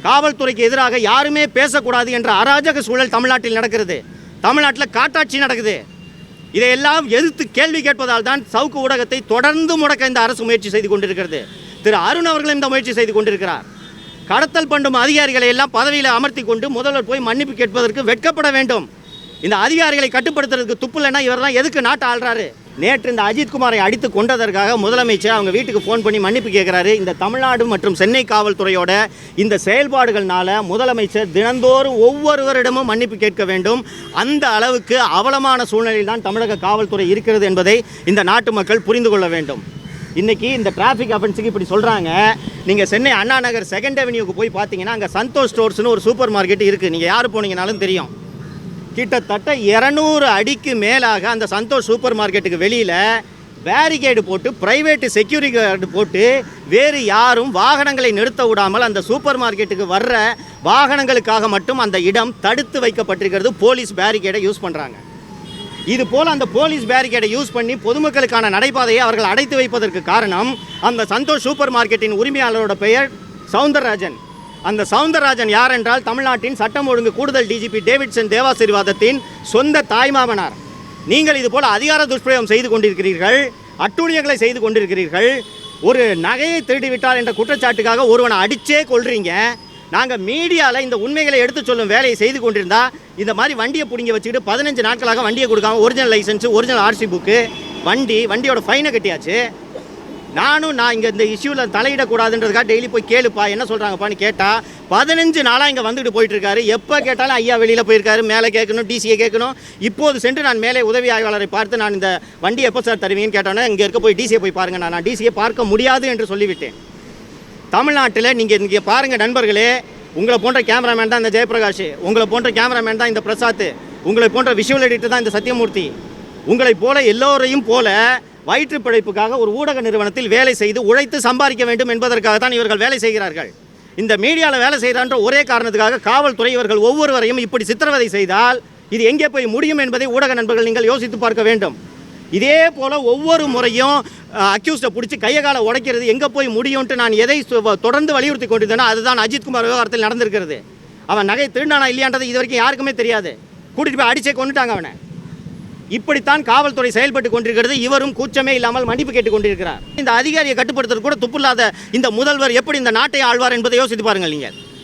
காவல்துறைக்கு எதிராக யாருமே பேசக்கூடாது என்ற அராஜக சூழல் தமிழ்நாட்டில் நடக்கிறது. தமிழ்நாட்டில் காட்டாட்சி நடக்குது. இதையெல்லாம் எதிர்த்து கேள்வி கேட்பதால் தான் சவுக்கு ஊடகத்தை தொடர்ந்து முடக்க இந்த அரசு முயற்சி செய்து கொண்டிருக்கிறது. திரு அருண் அவர்களும் இந்த முயற்சி செய்து கொண்டிருக்கிறார். கடத்தல் பண்ணும் அதிகாரிகளை எல்லாம் பதவியில் அமர்த்தி கொண்டு முதல்வர் போய் மன்னிப்பு கேட்பதற்கு வெட்கப்பட வேண்டும். இந்த அதிகாரிகளை கட்டுப்படுத்துறதுக்கு துப்பு இல்லைன்னா இவரெல்லாம் எதுக்கு நாட்டை ஆள்றாரு? நேற்று இந்த அஜித்குமாரை அடித்து கொண்டதற்காக முதலமைச்சர் அவங்க வீட்டுக்கு ஃபோன் பண்ணி மன்னிப்பு கேட்குறாரு. இந்த தமிழ்நாடு மற்றும் சென்னை காவல்துறையோட இந்த செயல்பாடுகள்னால முதலமைச்சர் தினந்தோறும் ஒவ்வொருவரிடமும் மன்னிப்பு கேட்க வேண்டும். அந்த அளவுக்கு அவலமான சூழ்நிலையில் தான் தமிழக காவல்துறை இருக்கிறது என்பதை இந்த நாட்டு மக்கள் புரிந்து கொள்ள வேண்டும். இன்றைக்கி இந்த டிராஃபிக் அஃபென்ஸுக்கு இப்படி சொல்கிறாங்க. நீங்கள் சென்னை அண்ணா நகர் 2nd அவென்யூக்கு போய் பார்த்தீங்கன்னா அங்கே சந்தோஷ் ஸ்டோர்ஸ்னு ஒரு சூப்பர் மார்க்கெட் இருக்குது. நீங்கள் யார் போனீங்கனாலும் தெரியும். கிட்டத்தட்ட 200 அடிக்கு மேலாக அந்த சந்தோஷ் சூப்பர் மார்க்கெட்டுக்கு வெளியில் பேரிகேடு போட்டு பிரைவேட்டு செக்யூரிட்டி கார்டு போட்டு வேறு யாரும் வாகனங்களை நிறுத்த விடாமல் அந்த சூப்பர் மார்க்கெட்டுக்கு வர்ற வாகனங்களுக்காக மட்டும் அந்த இடம் தடுத்து வைக்கப்பட்டிருக்கிறது. போலீஸ் பேரிகேடை யூஸ் பண்ணுறாங்க. இது போல் அந்த போலீஸ் பேரிகேடை யூஸ் பண்ணி பொதுமக்களுக்கான நடைபாதையை அவர்கள் அடைத்து வைப்பதற்கு காரணம் அந்த சந்தோஷ் சூப்பர் மார்க்கெட்டின் உரிமையாளரோட பெயர் சவுந்தரராஜன். அந்த சவுந்தரராஜன் யார் என்றால் தமிழ்நாட்டின் சட்டம் ஒழுங்கு கூடுதல் டிஜிபி டேவிட்சன் தேவாசீர்வாதத்தின் சொந்த தாய்மாமனார். நீங்கள் இது போல் அதிகார துஷ்பிரயோகம் செய்து கொண்டிருக்கிறீர்கள், அட்டூழியங்களை செய்து கொண்டிருக்கிறீர்கள். ஒரு நகையை திருடிவிட்டார் என்ற குற்றச்சாட்டுக்காக ஒருவனை அடிச்சே கொள்றீங்க. நாங்கள் மீடியாவில் இந்த உண்மைகளை எடுத்து சொல்லும் வேலையை செய்து கொண்டிருந்தா இந்த மாதிரி வண்டியை பிடிங்க வச்சுக்கிட்டு 15 நாட்களாக வண்டியை கொடுக்காம original licence, original RC book, வண்டியோட ஃபைனை கட்டியாச்சு. நான் இங்கே இந்த இஷ்யூவில் தலையிடக்கூடாதுன்றதுக்காக டெய்லி போய் கேளுப்பா என்ன சொல்கிறாங்கப்பான்னு கேட்டால் 15 நாளாக இங்கே வந்துட்டு போயிட்டுருக்காரு. எப்போ கேட்டாலும் ஐயா வெளியில் போயிருக்காரு, மேலே கேட்கணும், டிசியை கேட்கணும். இப்போது சென்று நான் மேலே உதவி ஆய்வாளரை பார்த்து நான் இந்த வண்டி எப்போ சார் தருவீங்கன்னு கேட்டோன்னே இங்கே இருக்க போய் டிசியை போய் பாருங்கள், நான் டிசியை பார்க்க முடியாது என்று சொல்லிவிட்டேன். தமிழ்நாட்டில் நீங்கள் இங்கே பாருங்கள் நண்பர்களே, உங்களை போன்ற கேமராமேன் தான் இந்த ஜெயபிரகாஷ், உங்களை போன்ற கேமராமேன் தான் இந்த பிரசாத், உங்களை போன்ற விஷுவல் எடிட்டர் தான் இந்த சத்தியமூர்த்தி. உங்களைப் போல எல்லோரையும் போல வயிற்று பிழைப்புக்காக ஒரு ஊடக நிறுவனத்தில் வேலை செய்து உழைத்து சம்பாதிக்க வேண்டும் என்பதற்காக தான் இவர்கள் வேலை செய்கிறார்கள். இந்த மீடியாவில் வேலை செய்கிறான்ற ஒரே காரணத்துக்காக காவல்துறை இவர்கள் ஒவ்வொருவரையும் இப்படி சித்திரவதை செய்தால் இது எங்கே போய் முடியும் என்பதை ஊடக நண்பர்கள் நீங்கள் யோசித்து பார்க்க வேண்டும். இதே போல் ஒவ்வொரு முறையும் அக்யூஸ்டை பிடிச்சி கையை காலை உடைக்கிறது எங்கே போய் முடியும்ட்டு நான் எதை தொடர்ந்து வலியுறுத்தி கொண்டிருந்தேனோ அதுதான் அஜித்குமார் விவகாரத்தில் நடந்திருக்கிறது. அவன் நகை திருடானா இல்லையான்றது இது வரைக்கும் யாருக்குமே தெரியாது. கூட்டிகிட்டு போய் அடிச்சே கொண்டுட்டாங்க அவனை. இப்படித்தான் காவல்துறை செயல்பட்டு கொண்டிருக்கிறது. இவரும் கூச்சமே இல்லாமல் மன்னிப்பு கேட்டுக் கொண்டிருக்கிறார். இந்த அதிகாரியை கட்டுப்படுத்துறது கூட துப்பில்லாத இந்த முதல்வர் எப்படி இந்த நாட்டை ஆழ்வார் என்பதை யோசித்து பாருங்கள் நீங்கள்.